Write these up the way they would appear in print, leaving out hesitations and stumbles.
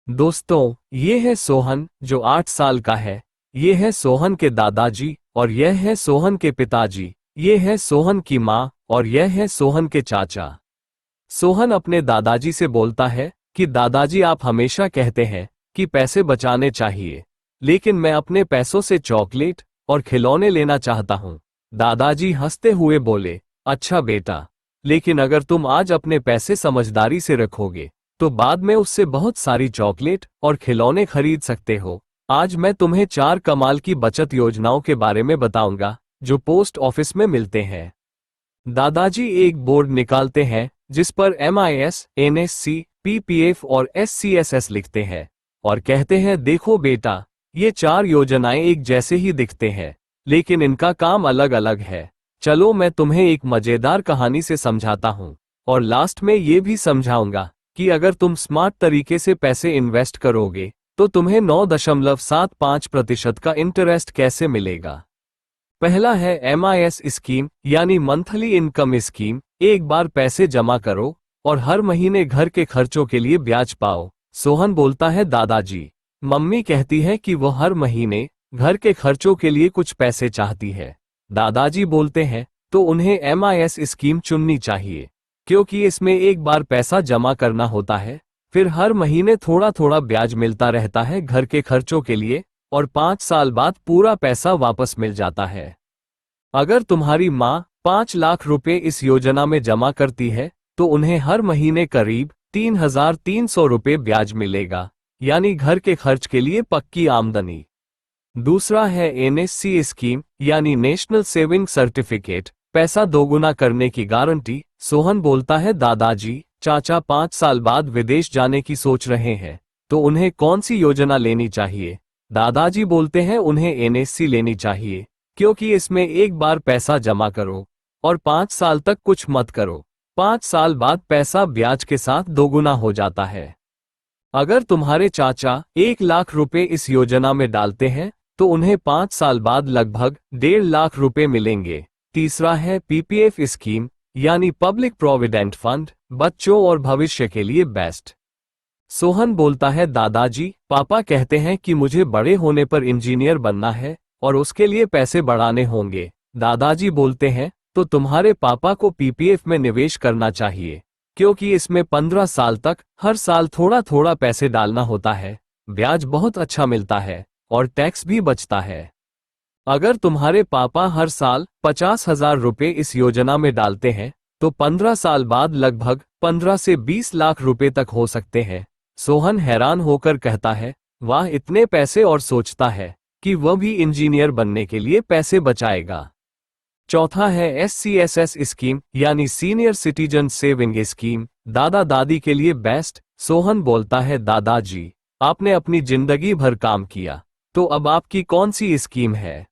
दोस्तों, ये है सोहन जो 8 साल का है। ये है सोहन के दादाजी और यह है सोहन के पिताजी। ये है सोहन की माँ और यह है सोहन के चाचा। सोहन अपने दादाजी से बोलता है कि दादाजी, आप हमेशा कहते हैं कि पैसे बचाने चाहिए, लेकिन मैं अपने पैसों से चॉकलेट और खिलौने लेना चाहता हूँ। दादाजी हंसते हुए बोले, अच्छा बेटा, लेकिन अगर तुम आज अपने पैसे समझदारी से रखोगे तो बाद में उससे बहुत सारी चॉकलेट और खिलौने खरीद सकते हो। आज मैं तुम्हें 4 कमाल की बचत योजनाओं के बारे में बताऊंगा जो पोस्ट ऑफिस में मिलते हैं। दादाजी एक बोर्ड निकालते हैं जिस पर MIS, NSC, PPF और SCSS लिखते हैं और कहते हैं, देखो बेटा, ये 4 योजनाएं एक जैसे ही दिखते हैं, लेकिन इनका काम अलग अलग है। चलो मैं तुम्हें एक मजेदार कहानी से समझाता हूँ और लास्ट में ये भी समझाऊंगा कि अगर तुम स्मार्ट तरीके से पैसे इन्वेस्ट करोगे तो तुम्हें 9.75% का इंटरेस्ट कैसे मिलेगा। पहला है MIS स्कीम यानी मंथली इनकम स्कीम। एक बार पैसे जमा करो और हर महीने घर के खर्चों के लिए ब्याज पाओ। सोहन बोलता है, दादाजी, मम्मी कहती है कि वो हर महीने घर के खर्चों के लिए कुछ पैसे चाहती है। दादाजी बोलते हैं, तो उन्हें MIS स्कीम चुननी चाहिए, क्योंकि इसमें एक बार पैसा जमा करना होता है, फिर हर महीने थोड़ा थोड़ा ब्याज मिलता रहता है घर के खर्चों के लिए, और 5 साल बाद पूरा पैसा वापस मिल जाता है। अगर तुम्हारी माँ 5 लाख रुपए इस योजना में जमा करती है तो उन्हें हर महीने करीब 3,300 रुपए ब्याज मिलेगा, यानी घर के खर्च के लिए पक्की आमदनी। दूसरा है NSC स्कीम यानी नेशनल सेविंग सर्टिफिकेट, पैसा दोगुना करने की गारंटी। सोहन बोलता है, दादाजी, चाचा 5 साल बाद विदेश जाने की सोच रहे हैं, तो उन्हें कौन सी योजना लेनी चाहिए। दादाजी बोलते हैं, उन्हें NSC लेनी चाहिए, क्योंकि इसमें एक बार पैसा जमा करो और 5 साल तक कुछ मत करो। 5 साल बाद पैसा ब्याज के साथ दोगुना हो जाता है। अगर तुम्हारे चाचा 1 लाख रुपए इस योजना में डालते हैं तो उन्हें 5 साल बाद लगभग 1.5 लाख रुपए मिलेंगे। तीसरा है PPF स्कीम यानी पब्लिक प्रोविडेंट फंड, बच्चों और भविष्य के लिए बेस्ट। सोहन बोलता है, दादाजी, पापा कहते हैं कि मुझे बड़े होने पर इंजीनियर बनना है और उसके लिए पैसे बढ़ाने होंगे। दादाजी बोलते हैं, तो तुम्हारे पापा को PPF में निवेश करना चाहिए, क्योंकि इसमें 15 साल तक हर साल थोड़ा थोड़ा पैसे डालना होता है, ब्याज बहुत अच्छा मिलता है और टैक्स भी बचता है। अगर तुम्हारे पापा हर साल 50,000 रुपए इस योजना में डालते हैं तो 15 साल बाद लगभग 15 से 20 लाख रुपए तक हो सकते हैं। सोहन हैरान होकर कहता है, वाह, इतने पैसे, और सोचता है कि वह भी इंजीनियर बनने के लिए पैसे बचाएगा। चौथा है SCSS स्कीम यानी सीनियर सिटीजन सेविंग स्कीम, दादा दादी के लिए बेस्ट। सोहन बोलता है, दादाजी, आपने अपनी जिंदगी भर काम किया, तो अब आपकी कौन सी स्कीम है।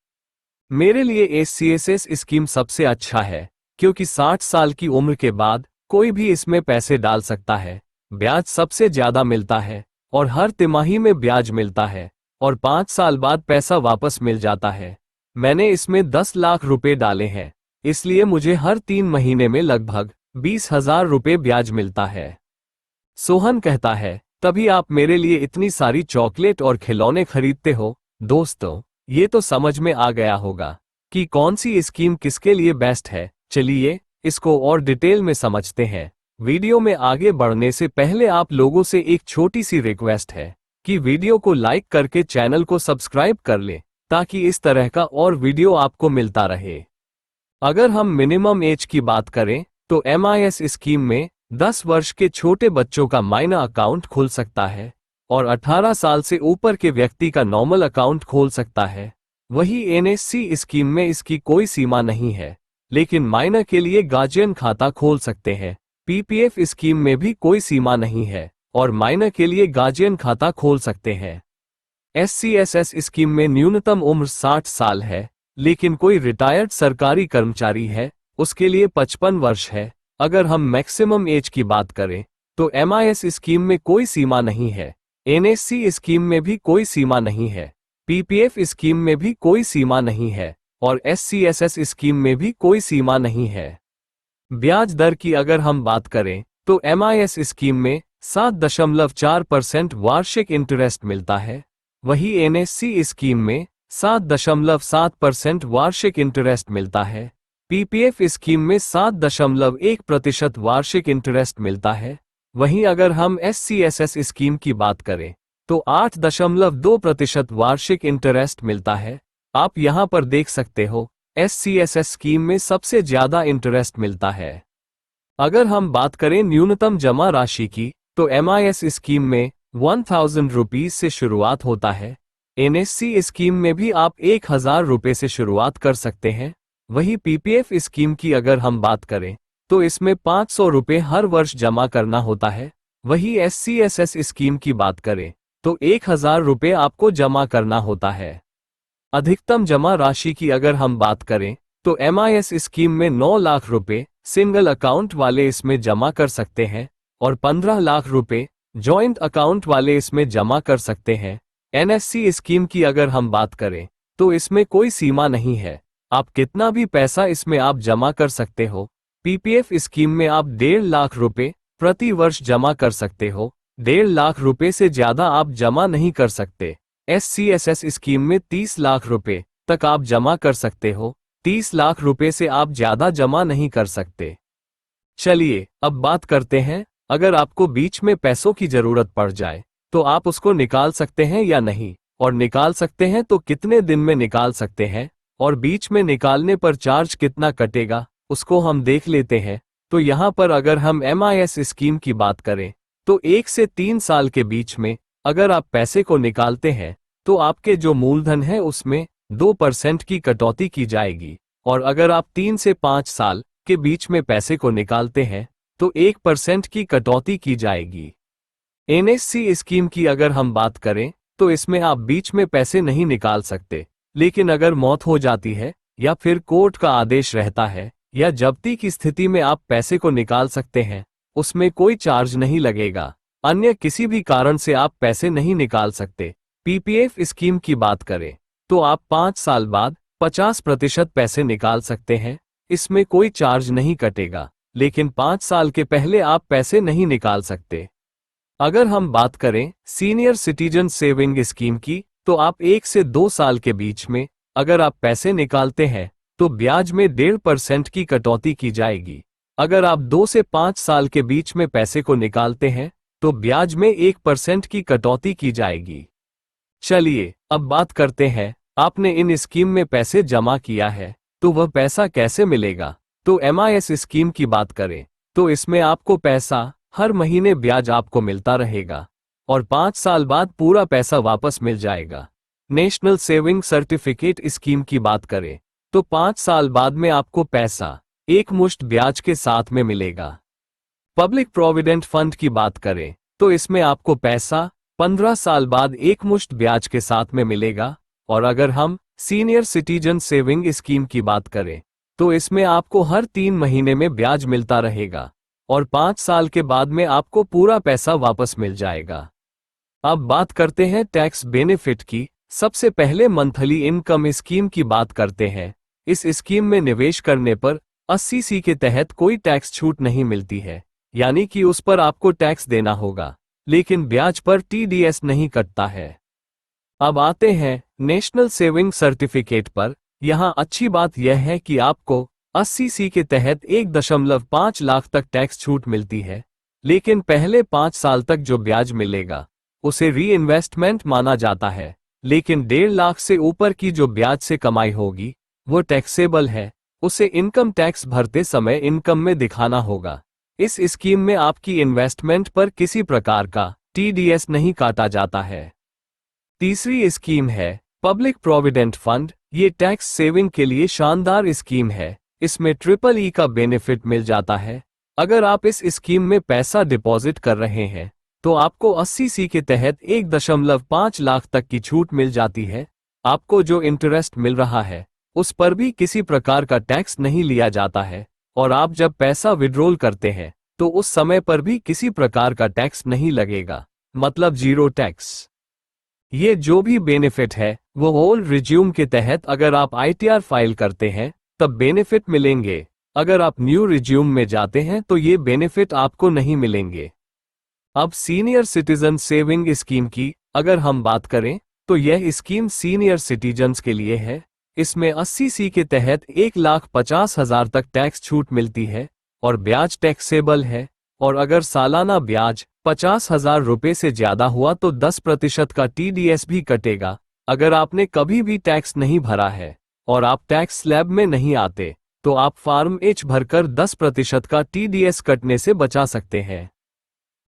मेरे लिए SCSS स्कीम सबसे अच्छा है, क्योंकि 60 साल की उम्र के बाद कोई भी इसमें पैसे डाल सकता है, ब्याज सबसे ज्यादा मिलता है और हर तिमाही में ब्याज मिलता है और 5 साल बाद पैसा वापस मिल जाता है। मैंने इसमें 10 लाख रुपए डाले हैं, इसलिए मुझे हर 3 महीने में लगभग 20,000 रुपए ब्याज मिलता है। सोहन कहता है, तभी आप मेरे लिए इतनी सारी चॉकलेट और खिलौने खरीदते हो। दोस्तों, ये तो समझ में आ गया होगा कि कौन सी स्कीम किसके लिए बेस्ट है। चलिए इसको और डिटेल में समझते हैं। वीडियो में आगे बढ़ने से पहले आप लोगों से एक छोटी सी रिक्वेस्ट है कि वीडियो को लाइक करके चैनल को सब्सक्राइब कर लें, ताकि इस तरह का और वीडियो आपको मिलता रहे। अगर हम मिनिमम एज की बात करें तो MIS स्कीम में 10 वर्ष के छोटे बच्चों का माइनर अकाउंट खुल सकता है और 18 साल से ऊपर के व्यक्ति का नॉर्मल अकाउंट खोल सकता है। वही NSC स्कीम में इसकी कोई सीमा नहीं है, लेकिन माइनर के लिए गार्जियन खाता खोल सकते हैं। PPF स्कीम में भी कोई सीमा नहीं है और माइनर के लिए गार्जियन खाता खोल सकते हैं। SCSS स्कीम में न्यूनतम उम्र 60 साल है, लेकिन कोई रिटायर्ड सरकारी कर्मचारी है उसके लिए 55 वर्ष है। अगर हम मैक्सिमम एज की बात करें तो MIS स्कीम में कोई सीमा नहीं है, NSC स्कीम में भी कोई सीमा नहीं है, PPF स्कीम में भी कोई सीमा नहीं है और SCSS स्कीम में भी कोई सीमा नहीं है। ब्याज दर की अगर हम बात करें तो MIS स्कीम में 7.4% वार्षिक इंटरेस्ट मिलता है। वही एनएससी स्कीम में 7.7% वार्षिक इंटरेस्ट मिलता है। पीपीएफ स्कीम में 7.1% वार्षिक इंटरेस्ट मिलता है। वहीं अगर हम एससीएसएस स्कीम की बात करें तो 8.2% वार्षिक इंटरेस्ट मिलता है। आप यहां पर देख सकते हो एससीएसएस स्कीम में सबसे ज्यादा इंटरेस्ट मिलता है। अगर हम बात करें न्यूनतम जमा राशि की तो एमआईएस स्कीम में 1000 रुपीज से शुरुआत होता है। एनएससी स्कीम में भी आप 1000 रुपये से शुरुआत कर सकते हैं। वही पीपीएफ स्कीम की अगर हम बात करें तो इसमें 500 रुपये हर वर्ष जमा करना होता है। वही एससीएसएस स्कीम की बात करें तो 1000 रुपये आपको जमा करना होता है। अधिकतम जमा राशि की अगर हम बात करें तो एमआईएस स्कीम में 9 लाख रुपए सिंगल अकाउंट वाले इसमें जमा कर सकते हैं और 15 लाख रुपए जॉइंट अकाउंट वाले इसमें जमा कर सकते हैं। एनएससी स्कीम की अगर हम बात करें तो इसमें कोई सीमा नहीं है, आप कितना भी पैसा इसमें आप जमा कर सकते हो। पीपीएफ स्कीम में आप 1.5 लाख रुपए प्रति वर्ष जमा कर सकते हो। 1.5 लाख रुपए से ज्यादा आप जमा नहीं कर सकते। एससीएसएस स्कीम में 30 लाख रुपए तक आप जमा कर सकते हो। 30 लाख रुपए से आप ज्यादा जमा नहीं कर सकते। चलिए अब बात करते हैं, अगर आपको बीच में पैसों की जरूरत पड़ जाए तो आप उसको निकाल सकते हैं या नहीं, और निकाल सकते हैं तो कितने दिन में निकाल सकते हैं, और बीच में निकालने पर चार्ज कितना कटेगा उसको हम देख लेते हैं। तो यहाँ पर अगर हम एमआईएस स्कीम की बात करें तो 1 से 3 साल के बीच में अगर आप पैसे को निकालते हैं तो आपके जो मूलधन है उसमें 2% की कटौती की जाएगी, और अगर आप 3 से 5 साल के बीच में पैसे को निकालते हैं तो 1% की कटौती की जाएगी। एनएससी स्कीम की अगर हम बात करें तो इसमें आप बीच में पैसे नहीं निकाल सकते, लेकिन अगर मौत हो जाती है या फिर कोर्ट का आदेश रहता है या जब्ती की स्थिति में आप पैसे को निकाल सकते हैं, उसमें कोई चार्ज नहीं लगेगा। अन्य किसी भी कारण से आप पैसे नहीं निकाल सकते। पीपीएफ स्कीम की बात करें तो आप 5 साल बाद 50% पैसे निकाल सकते हैं, इसमें कोई चार्ज नहीं कटेगा, लेकिन 5 साल के पहले आप पैसे नहीं निकाल सकते। अगर हम बात करें सीनियर सिटीजन सेविंग स्कीम की तो आप 1 से 2 साल के बीच में अगर आप पैसे निकालते हैं तो ब्याज में 1.5% की कटौती की जाएगी। अगर आप 2 से 5 साल के बीच में पैसे को निकालते हैं तो ब्याज में 1% की कटौती की जाएगी। चलिए अब बात करते हैं, आपने इन स्कीम में पैसे जमा किया है तो वह पैसा कैसे मिलेगा। तो एमआईएस स्कीम की बात करें तो इसमें आपको पैसा हर महीने ब्याज आपको मिलता रहेगा और 5 साल बाद पूरा पैसा वापस मिल जाएगा। नेशनल सेविंग सर्टिफिकेट स्कीम की बात करें तो 5 साल बाद में आपको पैसा एक मुश्त ब्याज के साथ में मिलेगा। पब्लिक प्रोविडेंट फंड की बात करें तो इसमें आपको पैसा 15 साल बाद एक मुश्त ब्याज के साथ में मिलेगा, और अगर हम सीनियर सिटीजन सेविंग स्कीम की बात करें तो इसमें आपको हर 3 महीने में ब्याज मिलता रहेगा और 5 साल के बाद में आपको पूरा पैसा वापस मिल जाएगा। अब बात करते हैं टैक्स बेनिफिट की। सबसे पहले मंथली इनकम स्कीम की बात करते हैं। इस स्कीम में निवेश करने पर 80C के तहत कोई टैक्स छूट नहीं मिलती है, यानी कि उस पर आपको टैक्स देना होगा, लेकिन ब्याज पर टीडीएस नहीं कटता है। अब आते हैं नेशनल सेविंग सर्टिफिकेट पर। यहाँ अच्छी बात यह है कि आपको 80C के तहत 1.5 लाख तक टैक्स छूट मिलती है, लेकिन पहले 5 साल तक जो ब्याज मिलेगा उसे री इन्वेस्टमेंट माना जाता है, लेकिन 1.5 लाख से ऊपर की जो ब्याज से कमाई होगी वो टैक्सेबल है, उसे इनकम टैक्स भरते समय इनकम में दिखाना होगा। इस स्कीम में आपकी इन्वेस्टमेंट पर किसी प्रकार का टीडीएस नहीं काटा जाता है। तीसरी स्कीम है पब्लिक प्रोविडेंट फंड। ये टैक्स सेविंग के लिए शानदार स्कीम है। इसमें EEE का बेनिफिट मिल जाता है। अगर आप इस स्कीम में पैसा डिपॉजिट कर रहे हैं तो आपको 80C के तहत 1.5 लाख तक की छूट मिल जाती है। आपको जो इंटरेस्ट मिल रहा है उस पर भी किसी प्रकार का टैक्स नहीं लिया जाता है, और आप जब पैसा विड्रॉल करते हैं तो उस समय पर भी किसी प्रकार का टैक्स नहीं लगेगा, मतलब 0 टैक्स। ये जो भी बेनिफिट है वो ओल्ड रिज्यूम के तहत अगर आप ITR फाइल करते हैं तब बेनिफिट मिलेंगे। अगर आप न्यू रिज्यूम में जाते हैं तो ये बेनिफिट आपको नहीं मिलेंगे। अब सीनियर सिटीजन सेविंग स्कीम की अगर हम बात करें तो यह स्कीम सीनियर सिटीजन्स के लिए है। इसमें 80C के तहत 1,50,000 तक टैक्स छूट मिलती है और ब्याज टैक्सेबल है। और अगर सालाना ब्याज 50,000 रुपये से ज्यादा हुआ तो 10% का TDS भी कटेगा। अगर आपने कभी भी टैक्स नहीं भरा है और आप टैक्स स्लैब में नहीं आते तो आप फॉर्म H भरकर 10% का TDS कटने से बचा सकते हैं।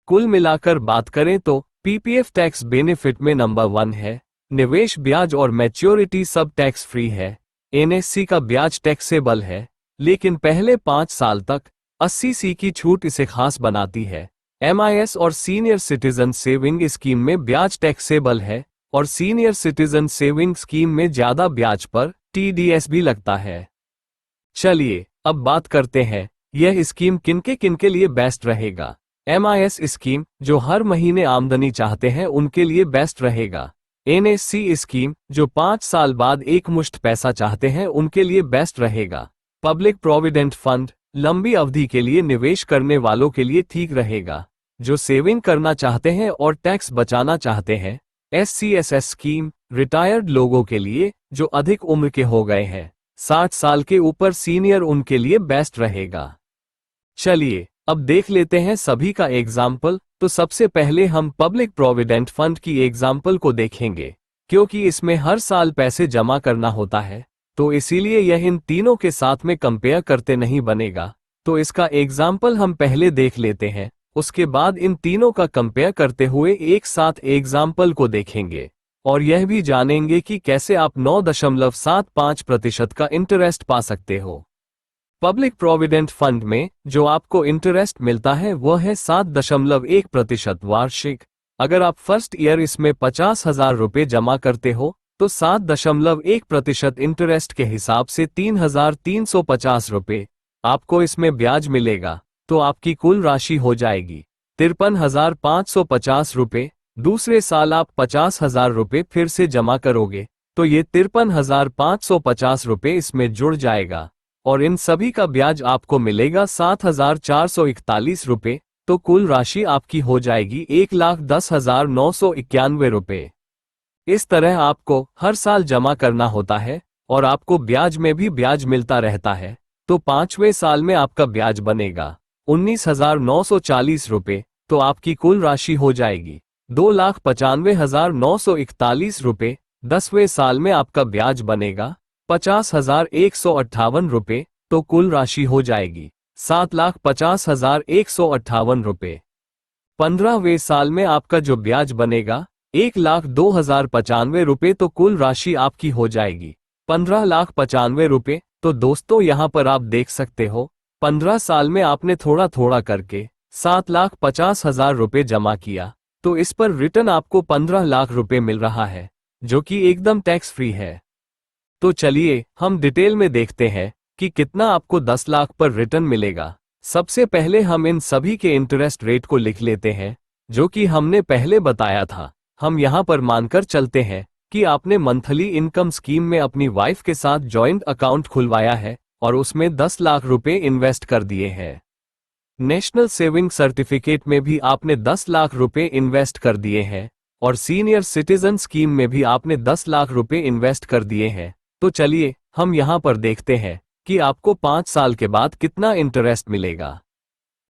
कुल मिलाकर बात करें तो PPF टैक्स बेनिफिट में नंबर 1 है। निवेश ब्याज और मैच्योरिटी सब टैक्स फ्री है। NSC का ब्याज टैक्सेबल है, लेकिन पहले 5 साल तक 80C की छूट इसे खास बनाती है। MIS और सीनियर सिटीजन सेविंग स्कीम में ब्याज टैक्सेबल है और सीनियर सिटीजन सेविंग स्कीम में ज्यादा ब्याज पर TDS भी लगता है। चलिए अब बात करते हैं यह स्कीम किनके लिए बेस्ट रहेगा। MIS स्कीम जो हर महीने आमदनी चाहते हैं उनके लिए बेस्ट रहेगा। NSC स्कीम जो 5 साल बाद एक मुश्त पैसा चाहते हैं उनके लिए बेस्ट रहेगा। पब्लिक प्रोविडेंट फंड लंबी अवधि के लिए निवेश करने वालों के लिए ठीक रहेगा। जो सेविंग करना चाहते हैं और टैक्स बचाना चाहते हैं SCSS स्कीम रिटायर्ड लोगों के लिए जो अधिक उम्र के हो गए हैं 60 साल के ऊपर सीनियर उनके लिए बेस्ट रहेगा। चलिए अब देख लेते हैं सभी का एग्जाम्पल। तो सबसे पहले हम पब्लिक प्रोविडेंट फंड की एग्जाम्पल को देखेंगे, क्योंकि इसमें हर साल पैसे जमा करना होता है तो इसीलिए यह इन तीनों के साथ में कंपेयर करते नहीं बनेगा। तो इसका एग्जाम्पल हम पहले देख लेते हैं, उसके बाद इन तीनों का कंपेयर करते हुए एक साथ एग्जाम्पल को देखेंगे और यह भी जानेंगे कि कैसे आप 9.75% का इंटरेस्ट पा सकते हो। पब्लिक प्रोविडेंट फंड में जो आपको इंटरेस्ट मिलता है वह है 7.1% वार्षिक। अगर आप फर्स्ट ईयर इसमें 50,000 रुपये जमा करते हो तो 7.1% इंटरेस्ट के हिसाब से 3,350 रुपये आपको इसमें ब्याज मिलेगा। तो आपकी कुल राशि हो जाएगी 53,550 रुपये। दूसरे साल आप 50,000 रुपये फिर से जमा करोगे तो ये 53,550 रुपये इसमें जुड़ जाएगा और इन सभी का ब्याज आपको मिलेगा 7,441 रुपये। तो कुल राशि आपकी हो जाएगी 1,10,991 रुपये। इस तरह आपको हर साल जमा करना होता है और आपको ब्याज में भी ब्याज मिलता रहता है। तो 5वें साल में आपका ब्याज बनेगा 19,940 रुपये। तो आपकी कुल राशि हो जाएगी 2,95,941 रुपये। 10वें साल में आपका ब्याज बनेगा 50,158 रुपये। तो कुल राशि हो जाएगी 7,50,158 रुपये। 15वें साल में आपका जो ब्याज बनेगा 1,02,095 रुपये। तो कुल राशि आपकी हो जाएगी 15,95,000 रुपये। तो दोस्तों यहाँ पर आप देख सकते हो 15 साल में आपने थोड़ा थोड़ा करके 7,50,000 रुपये जमा किया तो इस पर रिटर्न आपको 15 लाख रुपये मिल रहा है, जो कि एकदम टैक्स फ्री है। तो चलिए हम डिटेल में देखते हैं कि कितना आपको 10 लाख पर रिटर्न मिलेगा। सबसे पहले हम इन सभी के इंटरेस्ट रेट को लिख लेते हैं जो कि हमने पहले बताया था। हम यहाँ पर मानकर चलते हैं कि आपने मंथली इनकम स्कीम में अपनी वाइफ के साथ जॉइंट अकाउंट खुलवाया है और उसमें 10 लाख रुपए इन्वेस्ट कर दिए हैं। नेशनल सेविंग सर्टिफिकेट में भी आपने 10 लाख रुपए इन्वेस्ट कर दिए हैं और सीनियर सिटीजन स्कीम में भी आपने 10 लाख रुपए इन्वेस्ट कर दिए हैं। तो चलिए हम यहाँ पर देखते हैं कि आपको 5 साल के बाद कितना इंटरेस्ट मिलेगा।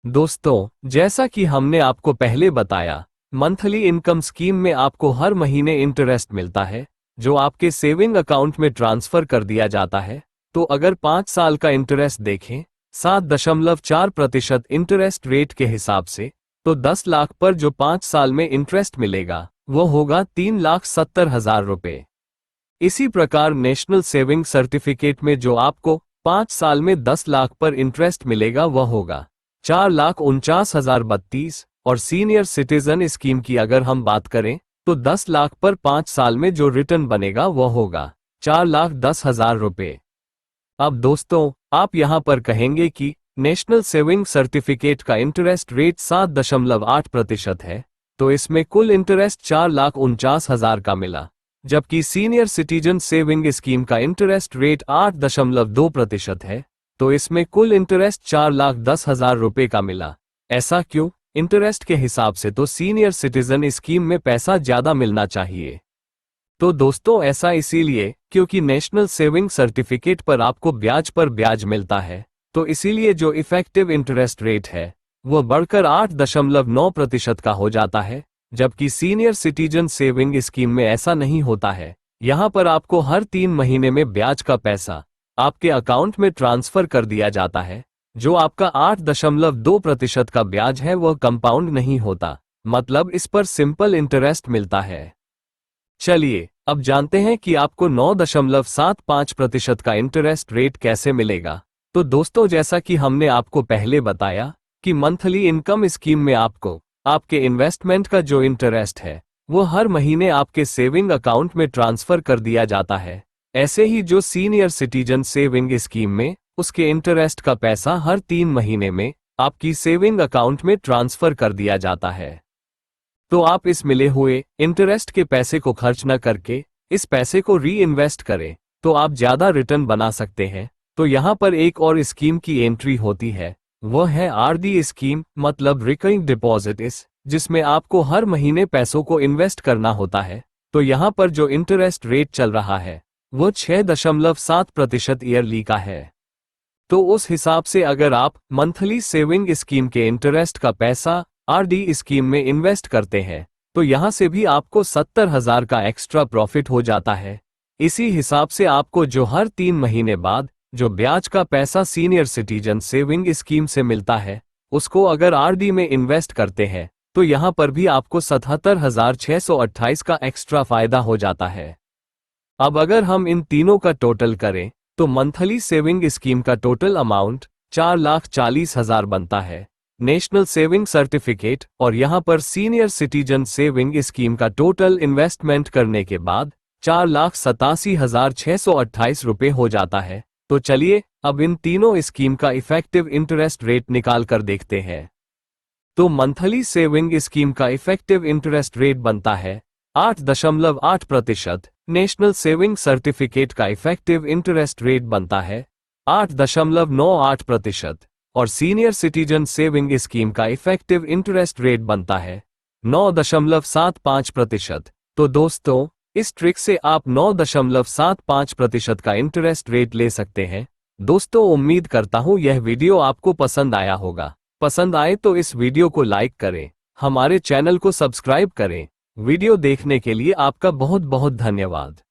दोस्तों, जैसा कि हमने आपको पहले बताया, मंथली इनकम स्कीम में आपको हर महीने इंटरेस्ट मिलता है जो आपके सेविंग अकाउंट में ट्रांसफर कर दिया जाता है। तो अगर 5 साल का इंटरेस्ट देखें 7.4% इंटरेस्ट रेट के हिसाब से, तो 10 लाख पर जो 5 साल में इंटरेस्ट मिलेगा वो होगा 3,70,000 रुपये। इसी प्रकार नेशनल सेविंग सर्टिफिकेट में जो आपको 5 साल में 10 लाख पर इंटरेस्ट मिलेगा वह होगा 4,49,032 और सीनियर सिटीजन स्कीम की अगर हम बात करें तो 10 लाख पर 5 साल में जो रिटर्न बनेगा वह होगा 4,10,000 रुपये। अब दोस्तों, आप यहां पर कहेंगे कि नेशनल सेविंग सर्टिफिकेट का इंटरेस्ट रेट 7.8% है, तो इसमें कुल इंटरेस्ट 4,49,000 का मिला, जबकि सीनियर सिटीजन सेविंग स्कीम का इंटरेस्ट रेट 8.2% है, तो इसमें कुल इंटरेस्ट 4,10,000 रुपये का मिला। ऐसा क्यों? इंटरेस्ट के हिसाब से तो सीनियर सिटीजन स्कीम में पैसा ज्यादा मिलना चाहिए। तो दोस्तों ऐसा इसीलिए क्योंकि नेशनल सेविंग सर्टिफिकेट पर आपको ब्याज पर ब्याज मिलता है, तो इसीलिए जो इफेक्टिव इंटरेस्ट रेट है वह बढ़कर 8.9% का हो जाता है, जबकि सीनियर सिटीजन सेविंग स्कीम में ऐसा नहीं होता है। यहां पर आपको हर 3 महीने में ब्याज का पैसा आपके अकाउंट में ट्रांसफर कर दिया जाता है। जो आपका 8.2% का ब्याज है वह कंपाउंड नहीं होता, मतलब इस पर सिंपल इंटरेस्ट मिलता है। चलिए अब जानते हैं कि आपको 9.75% का इंटरेस्ट रेट कैसे मिलेगा। तो दोस्तों जैसा कि हमने आपको पहले बताया कि मंथली इनकम स्कीम में आपको आपके इन्वेस्टमेंट का जो इंटरेस्ट है वो हर महीने आपके सेविंग अकाउंट में ट्रांसफर कर दिया जाता है। ऐसे ही जो सीनियर सिटीजन सेविंग स्कीम में उसके इंटरेस्ट का पैसा हर 3 महीने में आपकी सेविंग अकाउंट में ट्रांसफर कर दिया जाता है। तो आप इस मिले हुए इंटरेस्ट के पैसे को खर्च न करके इस पैसे को री इन्वेस्ट करें तो आप ज्यादा रिटर्न बना सकते हैं। तो यहाँ पर एक और स्कीम की एंट्री होती है, वह है आरडी स्कीम, मतलब रिकरिंग डिपॉजिट, जिसमें आपको हर महीने पैसों को इन्वेस्ट करना होता है। तो यहाँ पर जो इंटरेस्ट रेट चल रहा है वो 6.7% ईयरली का है। तो उस हिसाब से अगर आप मंथली सेविंग स्कीम के इंटरेस्ट का पैसा आरडी स्कीम में इन्वेस्ट करते हैं तो यहां से भी आपको 70,000 का एक्स्ट्रा प्रॉफिट हो जाता है। इसी हिसाब से आपको जो हर 3 महीने बाद जो ब्याज का पैसा सीनियर सिटीजन सेविंग स्कीम से मिलता है उसको अगर आरडी में इन्वेस्ट करते हैं तो यहां पर भी आपको 77,628 का एक्स्ट्रा फायदा हो जाता है। अब अगर हम इन तीनों का टोटल करें तो मंथली सेविंग स्कीम का टोटल अमाउंट 4,40,000 बनता है। नेशनल सेविंग सर्टिफिकेट और यहां पर सीनियर सिटीजन सेविंग स्कीम का टोटल इन्वेस्टमेंट करने के बाद 4,87,628 रुपए हो जाता है। तो चलिए अब इन तीनों स्कीम का इफेक्टिव इंटरेस्ट रेट निकाल कर देखते हैं। तो मंथली सेविंग स्कीम का इफेक्टिव इंटरेस्ट रेट बनता है 8.8%। नेशनल सेविंग सर्टिफिकेट का इफेक्टिव इंटरेस्ट रेट बनता है 8.98% और सीनियर सिटीजन सेविंग स्कीम का इफेक्टिव इंटरेस्ट रेट बनता है 9.75%। तो दोस्तों इस ट्रिक से आप 9.75% का इंटरेस्ट रेट ले सकते हैं। दोस्तों उम्मीद करता हूं यह वीडियो आपको पसंद आया होगा। पसंद आए तो इस वीडियो को लाइक करें, हमारे चैनल को सब्सक्राइब करें। वीडियो देखने के लिए आपका बहुत बहुत धन्यवाद।